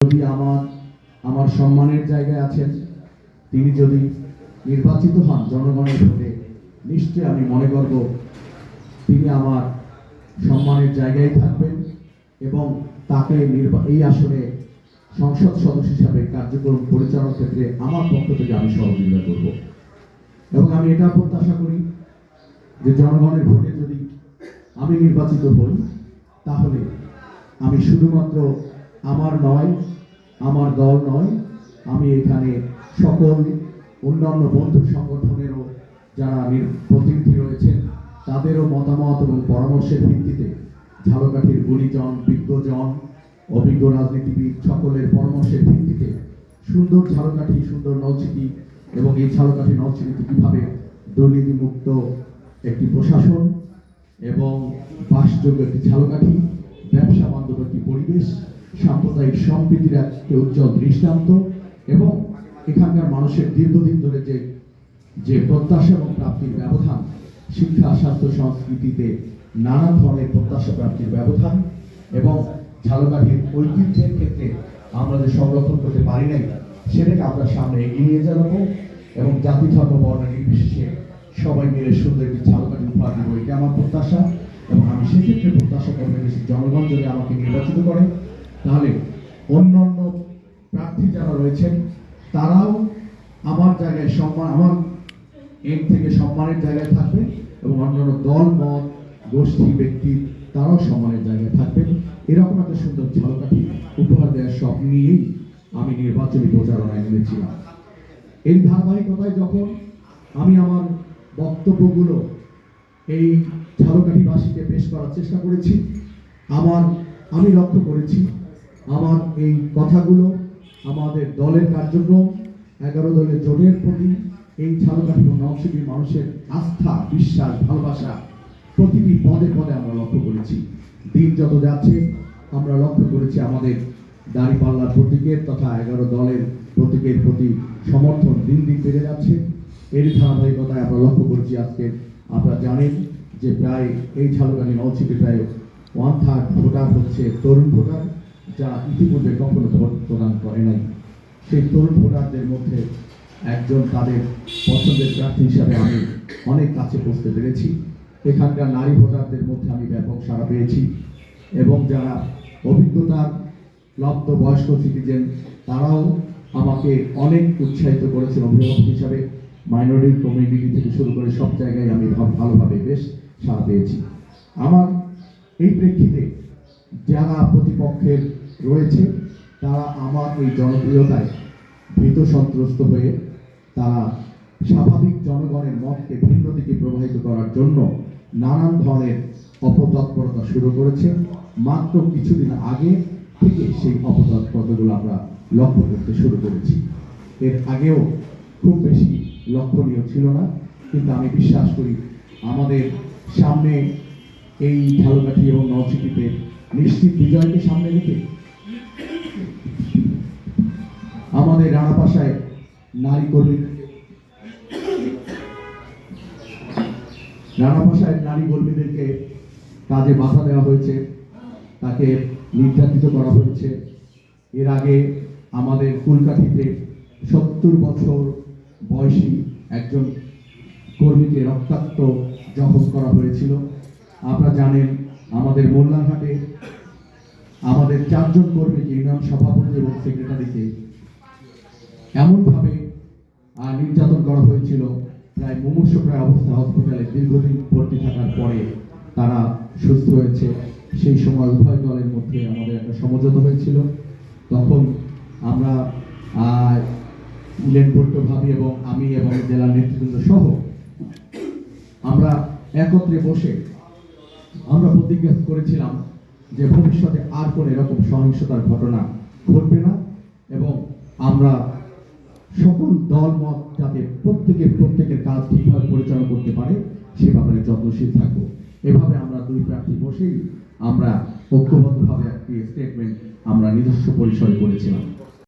যদি আমার সম্মানের জায়গায় আছেন, তিনি যদি নির্বাচিত হন জনগণের ভোটে, নিশ্চয়ই আমি মনে করব তিনি আমার সম্মানের জায়গায় থাকবেন এবং তাকে এই আসনে সংসদ সদস্য হিসাবে কার্যক্রম পরিচালনার ক্ষেত্রে আমার পক্ষ থেকে আমি সহযোগিতা করব। এবং আমি এটা প্রত্যাশা করি যে জনগণের ভোটে যদি আমি নির্বাচিত হই, তাহলে আমি শুধুমাত্র আমার নয়, আমার দল নয়, আমি এখানে সকল অন্যান্য বন্ধু সংগঠনেরও যারা প্রতিনিধি রয়েছেন তাদেরও মতামত এবং পরামর্শের ভিত্তিতে ঝালকাঠির গুণীজন, বিজ্ঞজন, অভিজ্ঞ রাজনীতিবিদ সকলের পরামর্শের ভিত্তিতে সুন্দর ঝালকাঠি, সুন্দর নলছিটি এবং এই ঝালকাঠি নলছিটিতে কীভাবে দুর্নীতিমুক্ত একটি প্রশাসন এবং বাসযোগ্য একটি ঝালকাঠি, ব্যবসা বান্ধব একটি পরিবেশ, সাম্প্রদায়িক সম্প্রীতির একটি উজ্জ্বল দৃষ্টান্ত এবং এখানকার মানুষের দীর্ঘদিন ধরে যে প্রত্যাশা এবং প্রাপ্তির ব্যবধান, শিক্ষা, স্বাস্থ্য, সংস্কৃতিতে নানা ধরনের প্রত্যাশা প্রাপ্তির ব্যবধান এবং ঝালকাঠির ঐতিহ্যের ক্ষেত্রে আমরা যে সংরক্ষণ করতে পারি নাই সেটাকে আমরা সামনে এগিয়ে নিয়ে যাবো এবং জাতি, ধর্ম, বর্ণ নির্বিশেষে সবাই মিলে সুন্দর একটি ঝালকাঠি উপহার দেবো, এটা আমার প্রত্যাশা। এবং আমি সেক্ষেত্রে প্রত্যাশা করবো জনগণ যদি আমাকে নির্বাচিত করে, তাহলে অন্যান্য প্রার্থী যারা রয়েছেন তারাও আমার জায়গায় আমার এম থেকে সম্মানের জায়গায় থাকবে এবং অন্যান্য দল, মত, গোষ্ঠী, ব্যক্তি তারাও সম্মানের জায়গায় থাকবেন। এরকম একটা সুন্দর ঝালকাঠি উপহার দেওয়ার স্বপ্ন নিয়েই আমি নির্বাচনী প্রচারণায় নেমেছিলাম। এই ধারাবাহিকতায় যখন আমি আমার বক্তব্যগুলো এই ঝালকাঠিবাসীকে পেশ করার চেষ্টা করেছি, আমি লক্ষ্য করেছি আমার এই কথাগুলো আমাদের দলের কার্যক্রম, 11 দলের জোটের প্রতি এই ঝালকাঠি ও নলছিটির মানুষের আস্থা, বিশ্বাস, ভালোবাসা প্রতিটি পদে পদে আমরা লক্ষ্য করেছি। দিন যত যাচ্ছে আমরা লক্ষ্য করেছি আমাদের দাঁড়িপাল্লার প্রতীকের তথা 11 দলের প্রতীকের প্রতি সমর্থন দিন দিন বেড়ে যাচ্ছে। এর ধারাবাহিকতায় আমরা লক্ষ্য করছি আজকে আপনারা জানেন যে প্রায় এই ঝালকাঠি নলছিটি প্রায় 1/3 ভোটার হচ্ছে তরুণ ভোটার, যা ইতিপূর্বে কখনো ভোট প্রদান করে নাই। সেই তরুণ ভোটারদের মধ্যে একজন তাদের পছন্দের প্রার্থী হিসাবে আমি অনেক কাছে পৌঁছতে পেরেছি। এখানকার নারী ভোটারদের মধ্যে আমি ব্যাপক সাড়া পেয়েছি এবং যারা অভিজ্ঞতার লব্ধ বয়স্ক সিটিজেন তারাও আমাকে অনেক উৎসাহিত করেছেন অভিভাবক হিসাবে। মাইনরিটি কমিউনিটি থেকে শুরু করে সব জায়গায় আমি ভালোভাবে বেশ সাড়া পেয়েছি। আমার এই প্রেক্ষিতে যারা প্রতিপক্ষের রয়েছে তারা আমার এই জনপ্রিয়তায় ভীত সন্ত্রস্ত হয়ে তারা স্বাভাবিক জনগণের মতকে ভিন্ন দিকে প্রবাহিত করার জন্য নানান ধরনের অপতৎপরতা শুরু করেছে। মাত্র কিছুদিন আগে থেকে সেই অপতৎপরতাগুলো আমরা লক্ষ্য করতে শুরু করেছি। এর আগেও খুব বেশি লক্ষণীয় ছিল না, কিন্তু আমি বিশ্বাস করি আমাদের সামনে এই ঝালকাঠি এবং নলছিটিতে নিশ্চিত বিজয়কে সামনে রেখে আমাদের রানাপাশায় নারী কর্মীদেরকে কাজে বাধা দেওয়া হয়েছে, তাকে নির্যাতিত করা হয়েছে। এর আগে আমাদের কুলকাঠিতে 70 বছর বয়সী একজন কর্মীকে রক্তাক্ত জখম করা হয়েছিল। আপনারা জানেন আমাদের মোল্লারহাটে আমাদের 4 জন কর্মীকে ইউনিয়ন সভাপতি এবং সেক্রেটারিকে এমনভাবে নির্যাতন করা হয়েছিল, প্রায় মুমূর্ষপ্রায় অবস্থা, হসপিটালে দীর্ঘদিন ভর্তি থাকার পরে তারা সুস্থ হয়েছে। সেই সময় উভয় দলের মধ্যে আমাদের একটা সমঝোতা হয়েছিল। তখন আমরা ইলেন ভাবি এবং আমি এবং জেলার নেতৃবৃন্দ সহ আমরা একত্রে বসে আমরা প্রতিজ্ঞা করেছিলাম যে ভবিষ্যতে আর কোনো এরকম সহিংসতার ঘটনা ঘটবে না এবং আমরা সকল দল মত যাতে প্রত্যেকের কাজ ঠিকভাবে পরিচালনা করতে পারে সে ব্যাপারে যত্নশীল থাকবো। এভাবে আমরা 2 প্রার্থী বসেই আমরা ঐক্যবদ্ধভাবে একটি স্টেটমেন্ট আমরা নিজস্ব পরিসরে করেছিলাম।